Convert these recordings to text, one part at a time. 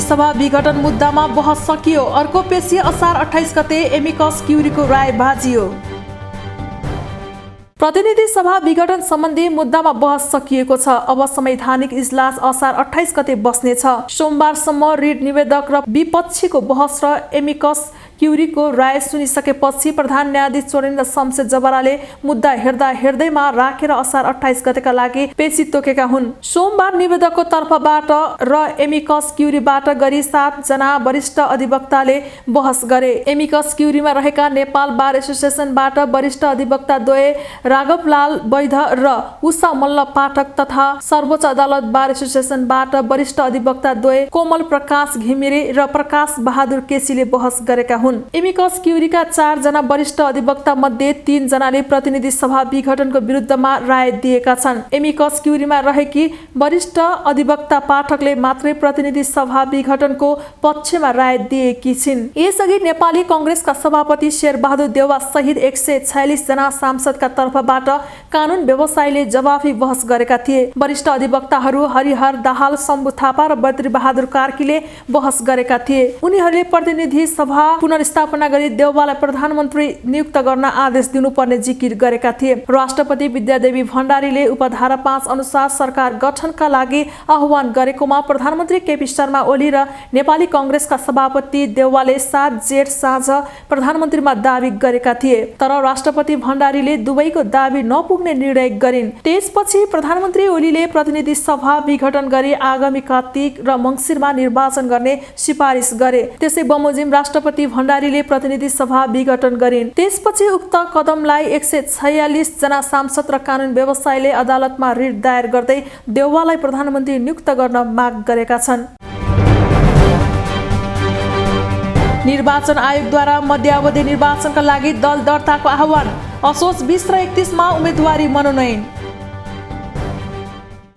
सभा विघटन मुद्दामा बहस सकियो। अर्को पेशी असार 28 गते एमिकस क्युरीको राय बाजियो। प्रतिनिधि सभा विघटन सम्बन्धी मुद्दामा बहस सकिएको छ। अब संवैधानिक इजलास असार 28 गते बस्नेछ। सोमबारसम्म रिट निवेदक र विपक्षीको बहस र एमिकस क्युरीको राय सुनिसकेपछि प्रधान न्यायाधीश चोरेन्द्र शमशेर जबराले मुद्दा हेर्दैमा राखेर असार 28 गतेका लागि पेशी तोकेका हुन्। सोमबार निवेदकको तर्फबाट र एमिकस क्युरीबाट गरी 7 जना वरिष्ठ अधिवक्ताले बहस गरे। एमिकस क्युरीमा रहेका नेपाल बार एसोसिएसनबाट वरिष्ठ अधिवक्ता द्वय राघवलाल वैध र उषा मल्ल पाठक तथा सर्वोच्च अदालत बार एसोसिएसनबाट वरिष्ठ अधिवक्ता द्वय कोमल प्रकाश घिमिरे र प्रकाश बहादुर केसीले बहस गरेका हुन्। एमिकस क्युरीका 4 जना वरिष्ठ अधिवक्ता मध्ये 3 जनाले प्रतिनिधि सभा विघटनको विरुद्धमा राय दिएका छन्। एमिकस क्युरीमा रहेकी वरिष्ठ अधिवक्ता पाठकले मात्रै प्रतिनिधि सभा विघटनको पक्षमा राय दिएकी छिन्। यसअघि नेपाली कांग्रेसका सभापति शेरबहादुर देउवा सहित 146 जना सांसदका तर्फबाट कानून व्यवसायीले जवाफी बहस गरेका थिए। वरिष्ठ अधिवक्ताहरू हरिहर दाहाल, शम्भु थापा र बद्री बहादुर कार्कीले बहस गरेका थिए। उनीहरूले प्रतिनिधि सभा पुनर्स्थापना गरी देउवालाई प्रधानमन्त्री नियुक्त गर्न आदेश दिनुपर्ने जिकिर गरेका थिए। राष्ट्रपति विद्यादेवी भण्डारीले उपधारा 5 अनुसार सरकार गठनका लागि आह्वान गरेकोमा प्रधानमन्त्री केपी शर्मा ओली र नेपाली कांग्रेसका सभापति देउवाले 7 जेठ साँझ प्रधानमन्त्रीमा दावी गरेका थिए। तर राष्ट्रपति भण्डारीले दुवैको दावी नपुग्ने निर्णय गरिन्। त्यसपछि प्रधानमन्त्री ओलीले प्रतिनिधि सभा विघटन गरी आगामी कार्तिक र मङ्सिरमा निर्वाचन गर्ने सिफारिस गरे। त्यसै बमोजिम राष्ट्रपति भण्डारीले प्रतिनिधि सभा विघटन गरिन्। त्यसपछि उक्त कदमलाई 146 जना सांसद र कानून व्यवसायीले अदालतमा रिट दायर गर्दै देउवालाई प्रधानमन्त्री नियुक्त गर्न माग गरेका छन्। निर्वाचन आयोगद्वारा मध्यावधि निर्वाचनका लागि दल दर्ताको आह्वान। असोज 20 र 31 मा उम्मेदवारी मनोनयन।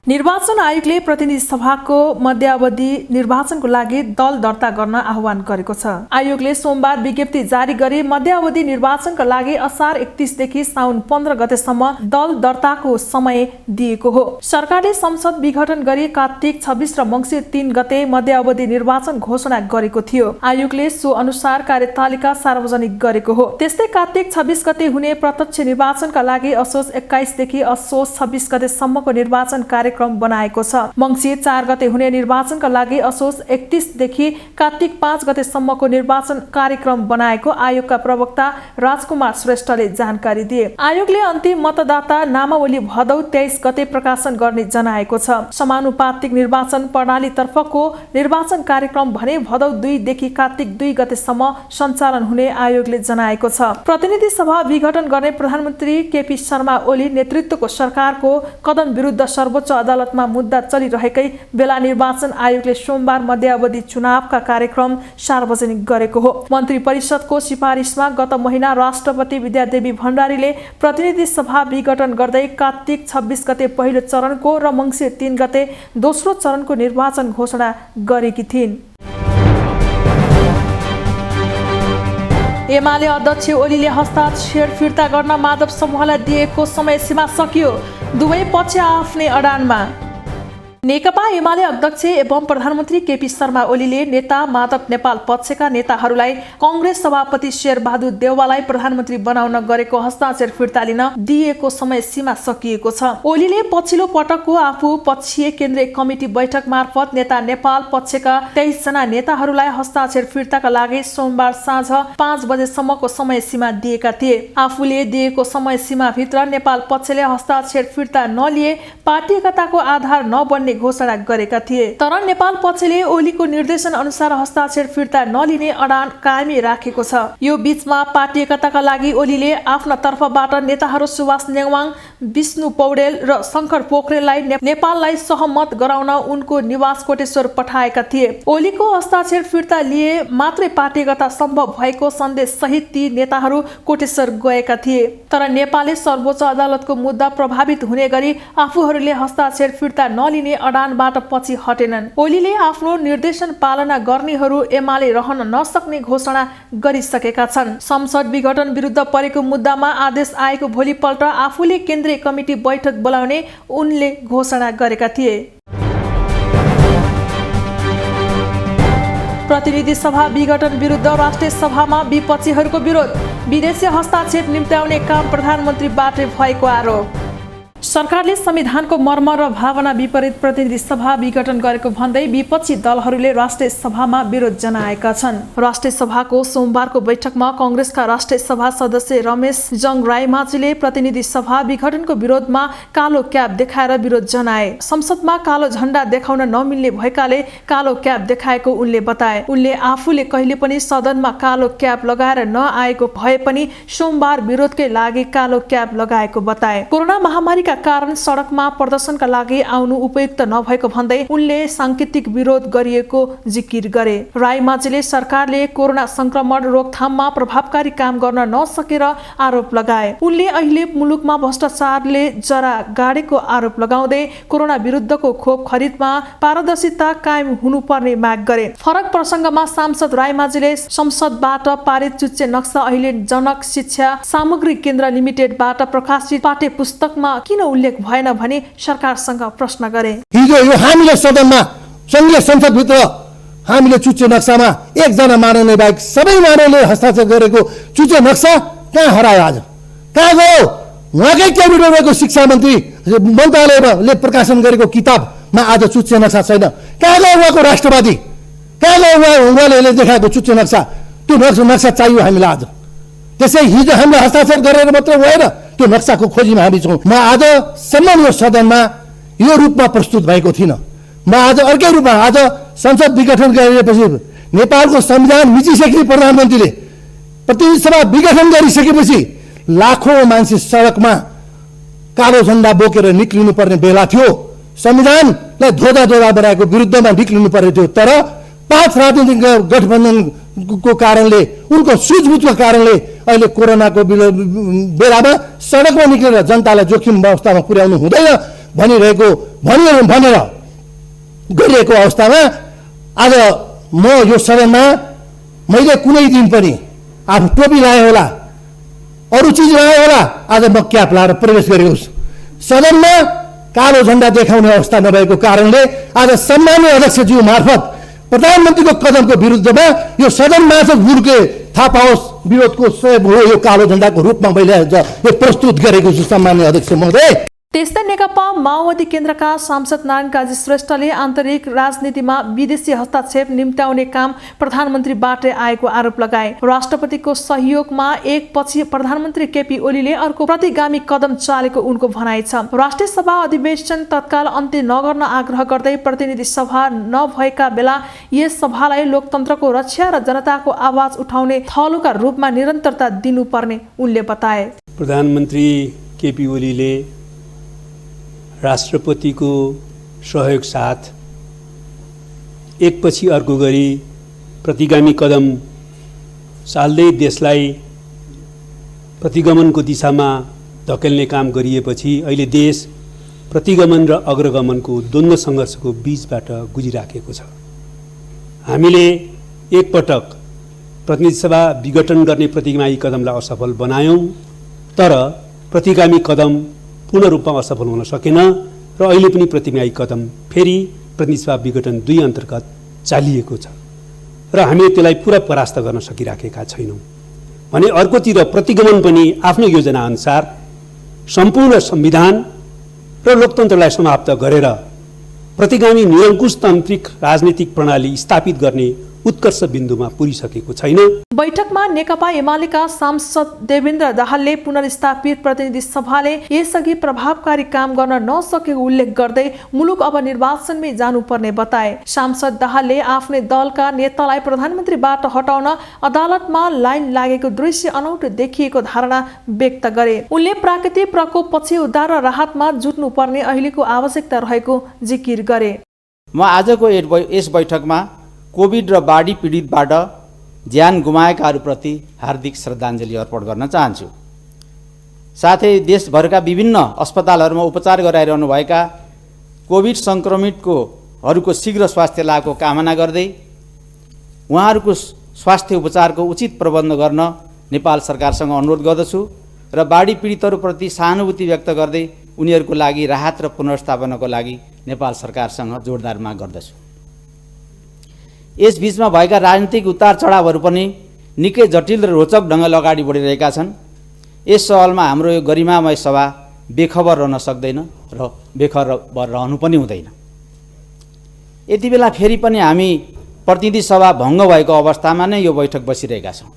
निर्वाचन आयोगले प्रतिनिधि सभाको मध्यावधि निर्वाचनको लागि दल दर्ता गर्न आह्वान गरेको छ। आयोगले सोमबार विज्ञप्ति जारी गरी मध्यावधि निर्वाचनका लागि असार 31 देखि साउन 15 गतेसम्म दल दर्ताको समय दिएको हो। सरकारले संसद विघटन गरी कार्तिक 26 र मङ्सिर 3 गते मध्यावधि निर्वाचन घोषणा गरेको थियो। आयोगले सो अनुसार कार्यतालिका सार्वजनिक गरेको हो। त्यस्तै कार्तिक 26 गते हुने प्रत्यक्ष निर्वाचनका लागि असोज 21 देखि असोज 26 गतेसम्मको निर्वाचन कार्यक्रम बनाएको छ। मङ्सिर 4 गते हुने निर्वाचनका लागि असोज 31 देखि कार्तिक 5 गतेसम्मको निर्वाचन कार्यक्रम बनाएको आयोगका प्रवक्ता राजकुमार श्रेष्ठले जानकारी दिए। आयोगले अन्तिम मतदाता नामावली भदौ 23 गते प्रकाशन गर्ने जनाएको छ। समानुपातिक निर्वाचन प्रणालीतर्फको निर्वाचन कार्यक्रम भने भदौ 2 देखि कार्तिक 2 गतेसम्म सञ्चालन हुने आयोगले जनाएको छ। प्रतिनिधि सभा विघटन गर्ने प्रधानमन्त्री केपी शर्मा ओली नेतृत्वको सरकारको कदम विरुद्ध सर्वोच्च अदालतमा मुद्दा चलिरहेकै बेला निर्वाचन आयोगले सोमबार मध्यावधि चुनावका कार्यक्रम सार्वजनिक गरेको हो। मन्त्री परिषदको सिफारिसमा गत महिना राष्ट्रपति विद्यादेवी भण्डारीले प्रतिनिधि सभा विघटन गर्दै कार्तिक 26 गते पहिलो चरणको र मङ्सिर 3 गते दोस्रो चरणको निर्वाचन घोषणा गरेकी थिइन्। एमाले अध्यक्ष ओलीले हस्ताक्षर फिर्ता गर्न माधव समूहलाई दिएको समय सीमा सकियो। दुवै पक्ष आफ्नै अडानमा। नेकपा एमाले अध्यक्ष एवं प्रधानमन्त्री केपी शर्मा ओलीले नेता माधव नेपाल पक्षका नेताहरूलाई कांग्रेस सभापति शेरबहादुर देउवालाई प्रधानमन्त्री बनाउन गरेको हस्ताक्षर फिर्ता लिन दिएको समय सीमा सकिएको छ। ओलीले पछिल्लो पटकको आफू पक्षीय केन्द्रीय कमिटी बैठक मार्फत नेता नेपाल पक्षका 23 जना नेताहरूलाई हस्ताक्षर फिर्ताका लागि सोमबार साँझ 5 बजेसम्मको समय सीमा दिएका थिए। आफूले दिएको समय सीमाभित्र नेपाल पक्षले हस्ताक्षर फिर्ता नलिए पार्टी एकताको आधार नबन्ने घोषणा गरेका थिए। तर नेपाल पक्षले ओलीको निर्देशन अनुसार हस्ताक्षर फिर्ता नलिने अडान कायमै राखेको छ। यो बीचमा पार्टी एकताका लागि ओलीले आफ्ना तर्फबाट नेताहरू सुभाष नेवाङ, विष्णु पौडेल र शङ्कर पोखरेललाई नेपाललाई सहमत गराउन उनको निवास कोटेश्वर पठाएका थिए। ओलीको हस्ताक्षर फिर्ता लिए मात्रै पार्टी एकता सम्भव भएको सन्देश सहित ती नेताहरू कोटेश्वर गएका थिए। तर नेपालले सर्वोच्च अदालतको मुद्दा प्रभावित हुने गरी आफूहरूले हस्ताक्षर फिर्ता नलिने अडानबाट पछि हटेनन्। ओलीले आफ्नो निर्देशन पालना गर्नेहरू एमाले रहन नसक्ने घोषणा गरिसकेका छन्। संसद विघटन विरुद्ध परेको मुद्दामा आदेश आएको भोलिपल्ट आफूले केन्द्रीय कमिटी बैठक बोलाउने उनले घोषणा गरेका थिए। प्रतिनिधि सभा विघटन विरुद्ध राष्ट्रिय सभामा विपक्षीहरूको विरोध। विदेशी हस्ताक्षेप निम्त्याउने काम प्रधानमन्त्रीबाट भएको आरोप। सरकारले संविधानको मर्म र भावना विपरीत प्रतिनिधि सभा विघटन गरेको भन्दै विपक्षी दलहरूले राष्ट्रिय सभामा विरोध जनाएका छन्। राष्ट्रिय सभाको सोमबारको बैठकमा कांग्रेसका राष्ट्रिय सभा सदस्य रमेश जङ रायमाझीले प्रतिनिधि सभा विघटनको विरोधमा कालो क्याप देखाएर विरोध जनाए। संसदमा कालो झण्डा देखाउन नमिल्ने भएकाले कालो क्याप देखाएको उनले बताए। उनले आफूले कहिले पनि सदनमा कालो क्याप लगाएर नआएको भए पनि सोमबार विरोधकै लागि कालो क्याप लगाएको बताए। कोरोना महामारी कारण सडकमा प्रदर्शनका लागि आउनु उपयुक्त नभएको भन्दै उनले सांकेतिक विरोध गरिएको जिकिर गरे। रायमाझीले सरकारले कोरोना संक्रमण रोकथाममा प्रभावकारी काम गर्न नसकेर आरोप लगाए। उनले अहिले मुलुकमा भ्रष्टाचारले जरा गाडेको आरोप लगाउँदै कोरोना विरुद्धको खोप खरिदमा पारदर्शिता कायम हुनुपर्ने माग गरे। फरक प्रसंगमा सांसद रायमाझीले संसदबाट पारित चुच्चे नक्सा अहिले जनक शिक्षा सामग्री केन्द्र लिमिटेडबाट प्रकाशित पाठ्य पुस्तकमा किन उल्लेख भएन भनी सरकारसँग प्रश्न गरे। हिजो यो हामीले सदनमा संघीय संसदभित्र हामीले चुच्चे नक्सामा एकजना मानवले बाहेक सबै मानवले हस्ताक्षर गरेको चुच्चे नक्सा कहाँ हरायो? आज कहाँ गयो? उहाँकै क्याबिनेटको शिक्षा मन्त्री मन्त्रालयले प्रकाशन गरेको किताबमा आज चुच्चे नक्सा छैन। कहाँ गयो उहाँको राष्ट्रवादी? कहाँ गयो उहाँले देखाएको चुच्चे नक्सा? त्यो नक्सा चाहियो हामीलाई आज। त्यसै हिजो हामीले हस्ताक्षर गरेर मात्र भएन, त्यो नक्साको खोजीमा हामी छौँ। म आजसम्म यो सदनमा यो रूपमा प्रस्तुत भएको थिइनँ। म आज अर्कै रूपमा, आज संसद विघटन गरिएपछि नेपालको संविधान मिचिसकेपछि प्रधानमन्त्रीले प्रतिनिधि सभा विघटन गरिसकेपछि लाखौं मान्छे सडकमा कालो झण्डा बोकेर निक्लिनु पर्ने बेला थियो। संविधानलाई धोधा बनाएको विरुद्धमा निक्लिनु पर्ने थियो। तर 5 राजनीतिक गठबन्धनको कारणले, उनको सुझबुझको कारणले अहिले कोरोनाको बेलामा सडकमा निक्लेर जनतालाई जोखिम अवस्थामा पुर्याउनु हुँदैन भनेर गरिएको अवस्थामा आज म यो सदनमा मैले कुनै दिन पनि आफू टोपी लाए होला, अरू चिज लाए होला, आज म क्याप लाएर प्रवेश गरेको छु। सदनमा कालो झण्डा देखाउने अवस्था नभएको कारणले आज सम्माननीय अध्यक्षज्यू मार्फत प्रधानमन्त्रीको कदमको विरुद्धमा यो सदनमा मुलुकले थाहा पाओस् विरोधको सहयोग हो, यो कालो झण्डाको रूपमा मैले यो प्रस्तुत गरेको छु सम्माननीय अध्यक्ष महोदय। त्यस्तै नेकपा माओवादी केन्द्रका सांसद नारायण काजी श्रेष्ठले आन्तरिक राजनीतिमा विदेशी हस्तक्षेप निम्त्याउने काम प्रधानमन्त्रीबाट आएको आरोप लगाए। राष्ट्रपतिको सहयोगमा एकपछि प्रधानमन्त्री केपी ओलीले अर्को प्रतिगामी कदम चालेको उनको भनाइ छ। राष्ट्रिय सभा अधिवेशन तत्काल अन्त्य नगर्न आग्रह गर्दै प्रतिनिधि सभा नभएका बेला यस सभालाई लोकतन्त्रको रक्षा र जनताको आवाज उठाउने थलोका रूपमा निरन्तरता दिनुपर्ने उनले बताए। प्रधानमन्त्री केपी ओलीले राष्ट्रपतिको सहयोग साथ एकपछि अर्को गरी प्रतिगामी कदम चाल्दै देशलाई प्रतिगमनको दिशामा धकेल्ने काम गरिएपछि अहिले देश प्रतिगमन र अग्रगमनको द्वन्द्व सङ्घर्षको बीचबाट गुजिराखेको छ। हामीले एकपटक प्रतिनिधि सभा विघटन गर्ने प्रतिगामी कदमलाई असफल बनायौँ, तर प्रतिगामी कदम पूर्ण रूपमा असफल हुन सकेन र अहिले पनि प्रतिगामी कदम फेरि प्रतिनिधि सभा विघटन 2 अन्तर्गत चालिएको छ र हामीले त्यसलाई पुरा परास्त गर्न सकिराखेका छैनौँ भने अर्कोतिर प्रतिगमन पनि आफ्नो योजना अनुसार सम्पूर्ण संविधान र लोकतन्त्रलाई समाप्त गरेर प्रतिगामी निरङ्कुशतान्त्रिक राजनीतिक प्रणाली स्थापित गर्ने उत्कर्ष बिन्दुमा पुगिसकेको छैन। बैठकमा नेकपा एमालेका सांसद देवेन्द्र दाहालले पुनर्स्थापित प्रतिनिधि सभाले यसअघि प्रभावकारी काम गर्न नसकेको उल्लेख गर्दै मुलुक अब निर्वाचनमै जानुपर्ने बताए। सांसद दाहालले आफ्नै दलका नेतालाई प्रधानमन्त्रीबाट हटाउन अदालतमा लाइन लागेको दृश्य अनौठो देखिएको धारणा व्यक्त गरे। उनले प्राकृतिक प्रकोप पछि उद्धार र राहतमा जुट्नुपर्ने अहिलेको आवश्यकता रहेको जिकिर गरे। म आजको यस बैठकमा कोभिड र बाढी पीडितबाट ज्यान गुमाएकाहरूप्रति हार्दिक श्रद्धाञ्जली अर्पण गर्न चाहन्छु। साथै देशभरका विभिन्न अस्पतालहरूमा उपचार गराइरहनुभएका कोभिड सङ्क्रमितहरूको शीघ्र स्वास्थ्य लाभको कामना गर्दै उहाँहरूको स्वास्थ्य उपचारको उचित प्रबन्ध गर्न नेपाल सरकारसँग अनुरोध गर्दछु र बाढी पीडितहरूप्रति सहानुभूति व्यक्त गर्दै उनीहरूको लागि राहत र पुनर्स्थापनाको लागि नेपाल सरकारसँग जोडदार माग गर्दछु। यस बीचमा भएका राजनीतिक उतार चढावहरू पनि निकै जटिल र रोचक ढङ्गले अगाडि बढिरहेका छन्। यस सवालमा हाम्रो यो गरिमामय सभा बेखबर रहन सक्दैन र बेखबर रहनु पनि हुँदैन। यति बेला फेरि पनि हामी प्रतिनिधि सभा भङ्ग भएको अवस्थामा नै यो बैठक बसिरहेका छौँ।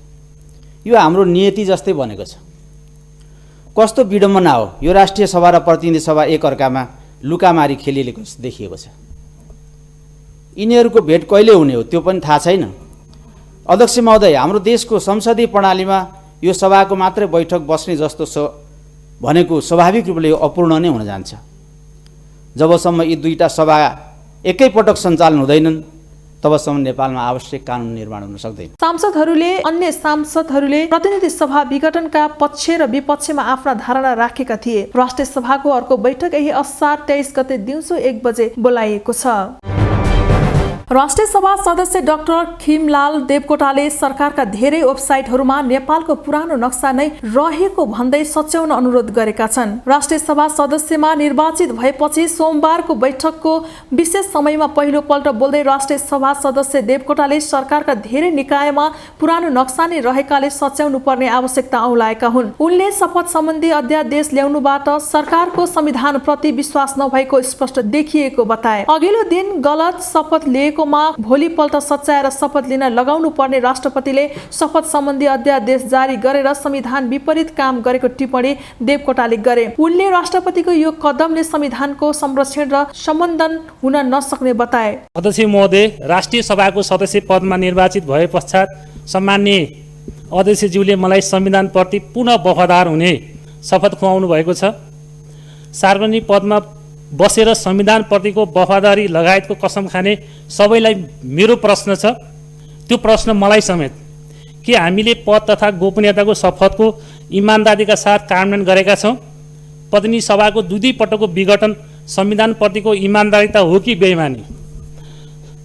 यो हाम्रो नियति जस्तै बनेको छ। कस्तो विडम्बना हो, यो राष्ट्रिय सभा र प्रतिनिधि सभा एकअर्कामा लुकामारी खेलिएको देखिएको छ। यिनीहरूको भेट कहिले हुने हो त्यो पनि थाहा छैन। अध्यक्ष महोदय, हाम्रो देशको संसदीय प्रणालीमा यो सभाको मात्रै बैठक बस्ने जस्तो भनेको स्वाभाविक रूपले यो अपूर्ण नै हुन जान्छ। जबसम्म यी दुईटा सभा एकैपटक सञ्चालन हुँदैनन् तबसम्म नेपालमा आवश्यक कानुन निर्माण हुन सक्दैन। अन्य सांसदहरूले प्रतिनिधि सभा विघटनका पक्ष र विपक्षमा आफ्ना धारणा राखेका थिए। राष्ट्रिय सभाको अर्को बैठक यही असार 23 गते दिउँसो 1 बजे बोलाइएको छ। राष्ट्रिय सभा सदस्य डाक्टर खिमलाल देवकोटाले सरकारका धेरै वेबसाइटहरूमा नेपालको पुरानो नक्सा नै रहेको भन्दै सच्याउन अनुरोध गरेका छन्। राष्ट्रिय सभा सदस्यमा निर्वाचित भएपछि सोमबारको बैठकको विशेष समयमा पहिलो पल्ट बोल्दै राष्ट्रिय सभा सदस्य देवकोटाले सरकारका धेरै निकायमा पुरानो नक्सा नै रहेकाले सच्याउनु पर्ने आवश्यकता औलाएका हुन्। उनले शपथ सम्बन्धी अध्यादेश ल्याउनुबाट सरकारको संविधानप्रति विश्वास नभएको स्पष्ट देखिएको बताए। अघिल्लो दिन गलत शपथ लिएको भोलिपल्ट सच्याएर शपथ लिन लगाउनु पर्ने राष्ट्रपतिले शपथ सम्बन्धी अध्यादेश जारी गरेर संविधान विपरीत काम गरेको टिप्पणी देवकोटाले गरे। उनले राष्ट्रपतिको यो कदमले संविधानको संरक्षण र सम्बन्धन हुन नसक्ने बताए। अध्यक्ष महोदय, राष्ट्रिय सभाको सदस्य पदमा निर्वाचित भए पश्चात सम्माननीय अध्यक्षज्यूले मलाई संविधानप्रति पुनः वफादार हुने शपथ खुवाउनु भएको छ। सार्वजनिक पदमा बसेर संविधानप्रतिको वफादारी लगायतको कसम खाने सबैलाई मेरो प्रश्न छ। त्यो प्रश्न मलाई समेत के हामीले पद तथा गोपनीयताको शपथको इमानदारीका साथ कार्यान्वयन गरेका छौँ? प्रतिनिधि सभाको दुई पटकको विघटन संविधानप्रतिको इमानदारिता हो कि बेइमानी?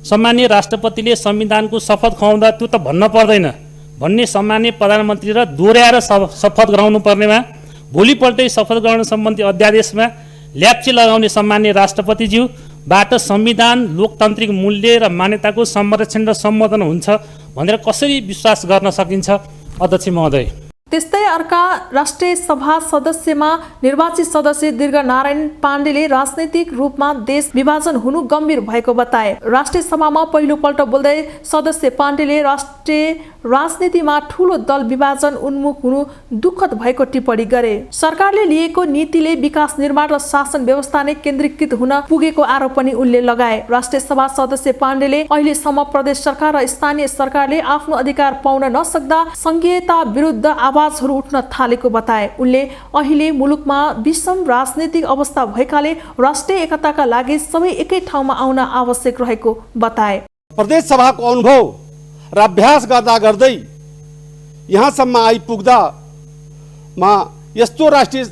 सम्माननीय राष्ट्रपतिले संविधानको शपथ खुवाउँदा त्यो त भन्न पर्दैन भन्ने सम्माननीय प्रधानमन्त्री र दोहोऱ्याएर शपथ गराउनु पर्नेमा भोलिपल्टै शपथ ग्रहण सम्बन्धी अध्यादेशमा ल्याप्चे लगाउने सम्माननीय राष्ट्रपतिज्यूबाट संविधान लोकतान्त्रिक मूल्य र मान्यताको संरक्षण र सम्बोधन हुन्छ भनेर कसरी विश्वास गर्न सकिन्छ अध्यक्ष महोदय? त्यस्तै अर्का राष्ट्रिय सभा सदस्यमा निर्वाचित सदस्य दीर्घनारायण पाण्डेले राजनैतिक रूपमा देश विभाजन हुनु गम्भीर भएको बताए। राष्ट्रिय सभामा पहिलो पल्ट बोल्दै सदस्य पाण्डेले राष्ट्रिय राजनीतिमा ठूलो दल विभाजन उन्मुख हुनु दुःखद भएको टिप्पणी गरे। सरकारले लिएको नीतिले विकास निर्माण र शासन व्यवस्था नै केन्द्रीकृत हुन पुगेको आरोप पनि उनले लगाए। राष्ट्रिय सभा सदस्य पाण्डेले अहिलेसम्म प्रदेश सरकार र स्थानीय सरकारले आफ्नो अधिकार पाउन नसक्दा संघीयता विरुद्ध आवाजहरू उठ्न थालेको बताए। उनले अहिले मुलुकमा विषम राजनीतिक अवस्था भएकाले राष्ट्रिय एकताका लागि सबै एकै ठाउँमा आउन आवश्यक रहेको बताए। प्रदेश सभाको अनुभव र अभ्यास गर्दा गर्दै यहाँसम्म आइपुग्दामा यस्तो राष्ट्रिय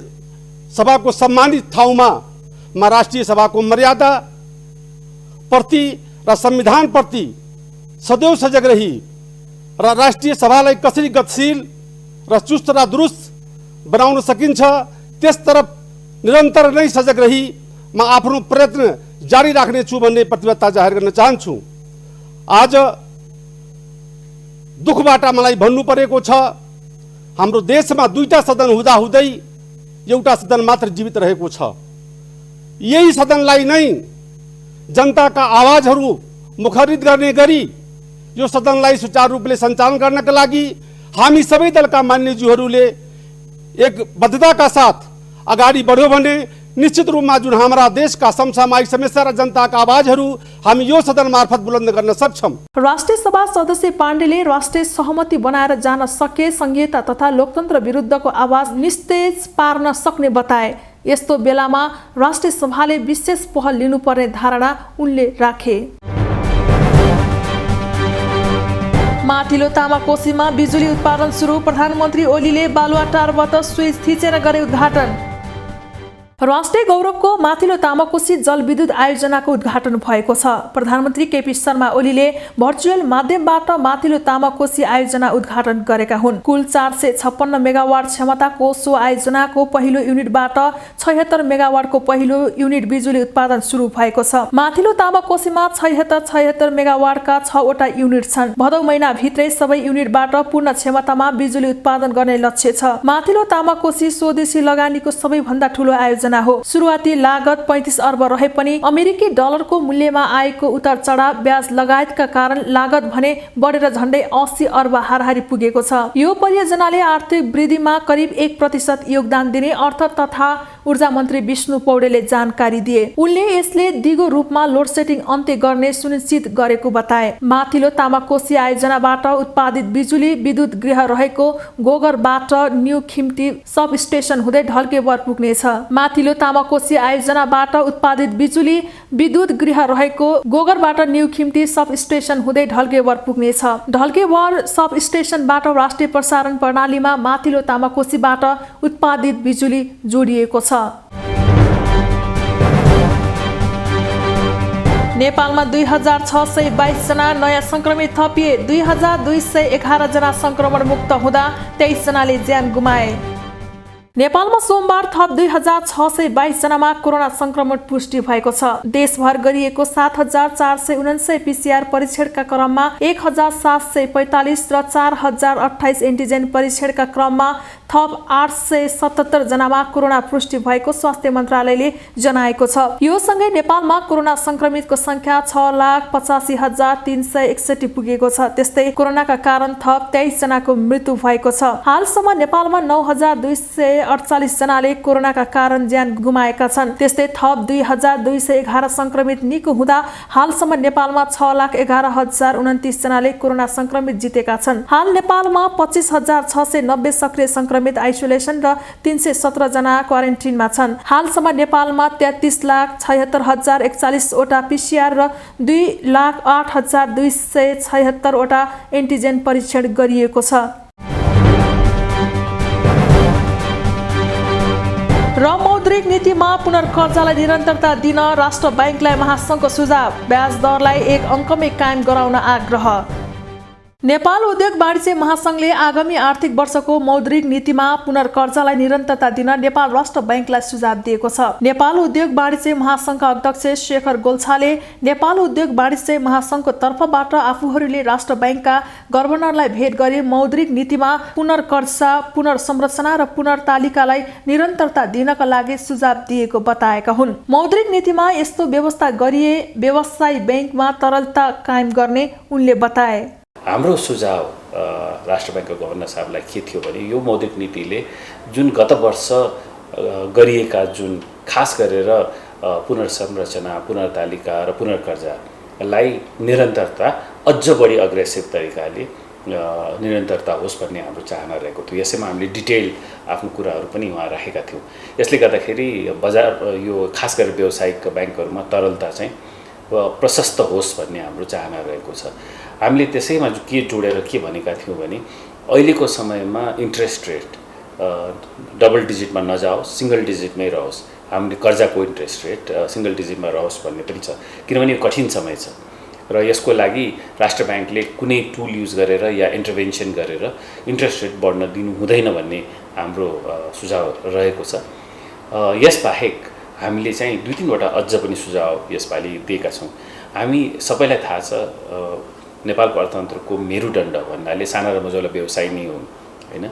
सभाको सम्मानित ठाउँमा राष्ट्रिय सभाको मर्यादा प्रति र संविधानप्रति सदैव सजग रही र राष्ट्रिय सभालाई कसरी गतिशील र चुस्त र दुरुस्त बनाउन सकिन्छ त्यसतर्फ निरन्तर नै सजग रही म आफ्नो प्रयत्न जारी राख्नेछु भन्ने प्रतिबद्धता जाहेर गर्न चाहन्छु। आज दुःखबाट मलाई भन्नु परेको छ, हाम्रो देशमा दुईटा सदन हुँदाहुँदै एउटा सदन मात्र जीवित रहेको छ। यही सदनलाई नै जनताका आवाजहरू मुखरित गर्ने गरी यो सदनलाई सुचारू रूपले सञ्चालन गर्नका लागि हामी सबै दलका मान्यज्यूहरूले एक बद्धताका साथ अगाडि बढ्यो भने निश्चित रूपमा जुन हाम्रा देशका समसामयिक समस्या र जनताका आवाजहरू हामी यो सदन मार्फत बुलन्द गर्न सक्छौं। राष्ट्रिय सभा सदस्य पाण्डेले राष्ट्रिय सहमति बनाएर जान सके संघीयता तथा लोकतन्त्र विरुद्धको आवाज निस्तेज पार्न सक्ने बताए। यस्तो बेलामा राष्ट्रिय सभाले विशेष पहल लिनुपर्ने धारणा उनले राखे। माथिल्लो तामाकोसीमा बिजुली उत्पादन सुरु। प्रधानमन्त्री ओलीले बालुवाटारबाट स्विच थिचेर गरे उद्घाटन। राष्ट्रिय गौरवको माथिल्लो तामाकोसी जलविद्युत आयोजनाको उद्घाटन भएको छ। प्रधानमन्त्री केपी शर्मा ओलीले भर्चुअल माध्यमबाट माथिल्लो तामाकोसी आयोजना उद्घाटन गरेका हुन्। कुल 456 मेगावाट क्षमताको सो आयोजनाको पहिलो युनिटबाट 76 मेगावाटको पहिलो युनिट बिजुली उत्पादन सुरु भएको छ। माथिल्लो तामाकोसीमा 76 मेगावाटका 6 वटा युनिट छन्। भदौ महिनाभित्रै सबै युनिटबाट पूर्ण क्षमतामा बिजुली उत्पादन गर्ने लक्ष्य छ। माथिल्लो तामाकोसी स्वदेशी लगानीको सबैभन्दा ठूलो आयोजना हो। सुरुवाती लागत 35 अर्ब रहे पनि अमेरिकी डलरको मूल्यमा आएको उतार चढाव, ब्याज लगायतका कारण लागत भने बढेर झण्डै 80 अर्ब हाराहारी पुगेको छ। यो परियोजनाले आर्थिक वृद्धिमा करिब 1% योगदान दिने अर्थ तथा ऊर्जा मन्त्री विष्णु पौडेलले जानकारी दिए। उनले यसले दिगो रूपमा लोड सेडिङ अन्त्य गर्ने सुनिश्चित गरेको बताए। माथिल्लो तामाकोसी आयोजनाबाट उत्पादित बिजुली विद्युत गृह रहेको गोगरबाट न्यू खिम्ती सब स्टेसन हुँदै ढल्केवर पुग्नेछ। माथिल्लो तामाकोसी आयोजनाबाट उत्पादित बिजुली विद्युत गृह रहेको गोगरबाट न्यू खिम्ती सब स्टेसन हुँदै ढल्केवर पुग्नेछ। ढल्केवर सब स्टेसनबाट राष्ट्रिय प्रसारण प्रणालीमा माथिल्लो तामाकोसीबाट उत्पादित बिजुली जोडिएको छ। नेपालमा 2622 जना नयाँ संक्रमित थपिए। 2211 जना संक्रमण मुक्त हुँदा 23 जनाले ज्यान गुमाए। नेपालमा सोमबार थप 2622 जनामा कोरोना संक्रमण पुष्टि भएको छ। देशभर गरिएको 7449 पीसीआर परीक्षणका क्रममा 1745 र 4028 एन्टिजेन परीक्षणका क्रममा थप 877 जनामा कोरोना पुष्टि भएको स्वास्थ्य मन्त्रालयले जनाएको छ। यो सँगै नेपालमा कोरोना संक्रमितको संख्या 6,85,361 पुगेको छ। त्यस्तै कोरोनाका कारण थप 23 जनाको मृत्यु भएको छ। हालसम्म नेपालमा 9248 जनाले कोरोनाका कारण ज्यान गुमाएका छन्। त्यस्तै थप 2211 संक्रमित निको हुँदा हालसम्म नेपालमा 6,11,029 जनाले कोरोना संक्रमित जितेका छन्। हाल नेपालमा 25,690 सक्रिय संक्रमित आइसोलेसन र 317 जना क्वारेन्टिनमा छन्। हालसम्म नेपालमा 33,76,041 वटा पीसीआर र 2,08,276 वटा एन्टिजेन परीक्षण गरिएको छ। र मौद्रिक नीतिमा पुनर्कर्जालाई निरन्तरता दिन राष्ट्र बैंकलाई महासङ्घको सुझाव। ब्याज दरलाई 1 अङ्कमै कायम गराउन आग्रह। नेपाल उद्योग वाणिज्य महासङ्घले आगामी आर्थिक वर्षको मौद्रिक नीतिमा पुनर्कर्जालाई निरन्तरता दिन नेपाल राष्ट्र बैंकलाई सुझाव दिएको छ। नेपाल उद्योग वाणिज्य महासङ्घका अध्यक्ष शेखर गोल्छाले नेपाल उद्योग वाणिज्य महासङ्घको तर्फबाट आफूहरूले राष्ट्र बैंकका गभर्नरलाई भेट गरी मौद्रिक नीतिमा पुनर्कर्जा, पुनर्संरचना र पुनर्तालिकालाई निरन्तरता दिनका लागि सुझाव दिएको बताएका हुन्। मौद्रिक नीतिमा यस्तो व्यवस्था गरिए व्यवसायी बैंकमा तरलता कायम गर्ने उनले बताए। हाम्रो सुझाव राष्ट्र बैंकको गभर्नर साहबलाई के थियो भने यो मौद्रिक नीतिले जुन गत वर्ष गरिएका जुन खास गरेर पुनर्संरचना, पुनर्तालिका र पुनर्कर्जालाई निरन्तरता अझ बढी अग्रेसिभ तरिकाले निरन्तरता होस् भन्ने हाम्रो चाहना रहेको थियो। यसैमा हामीले डिटेल आफ्नो कुराहरू पनि उहाँ राखेका थियौँ। यसले गर्दाखेरि बजार यो खास गरेर व्यावसायिक ब्याङ्कहरूमा तरलता चाहिँ प्रशस्त होस् भन्ने हाम्रो चाहना रहेको छ। हामीले त्यसैमा के जोडेर के भनेका थियौँ भने अहिलेको समयमा इन्ट्रेस्ट रेट डबल डिजिटमा नजाओस्, सिङ्गल डिजिटमै रहोस्। हामीले कर्जाको इन्ट्रेस्ट रेट सिङ्गल डिजिटमा रहोस् भन्ने पनि छ, किनभने यो कठिन समय छ र यसको लागि राष्ट्र ब्याङ्कले कुनै टुल युज गरेर या इन्टरभेन्सन गरेर इन्ट्रेस्ट रेट बढ्न दिनु हुँदैन भन्ने हाम्रो सुझाव रहेको छ। यसबाहेक हामीले चाहिँ 2-3 वटा अझ पनि सुझाव यसपालि दिएका छौँ। हामी सबैलाई थाहा छ नेपालको अर्थतन्त्रको मेरुदण्ड भन्नाले साना र मझौला व्यवसाय नै हुन् हैन।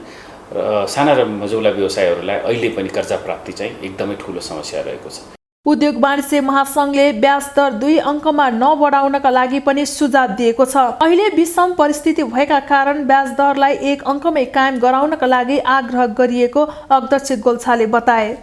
र साना र मझौला व्यवसायहरूलाई अहिले पनि कर्जा प्राप्ति चाहिँ एकदमै ठुलो समस्या रहेको छ। उद्योग वाणिज्य महासङ्घले ब्याज दर 2 अङ्कमा नबढाउनका लागि पनि सुझाव दिएको छ। अहिले विषम परिस्थिति भएका कारण ब्याज दरलाई 1 अङ्कमै कायम गराउनका लागि आग्रह गरिएको अध्यक्ष गोल्छाले बताए।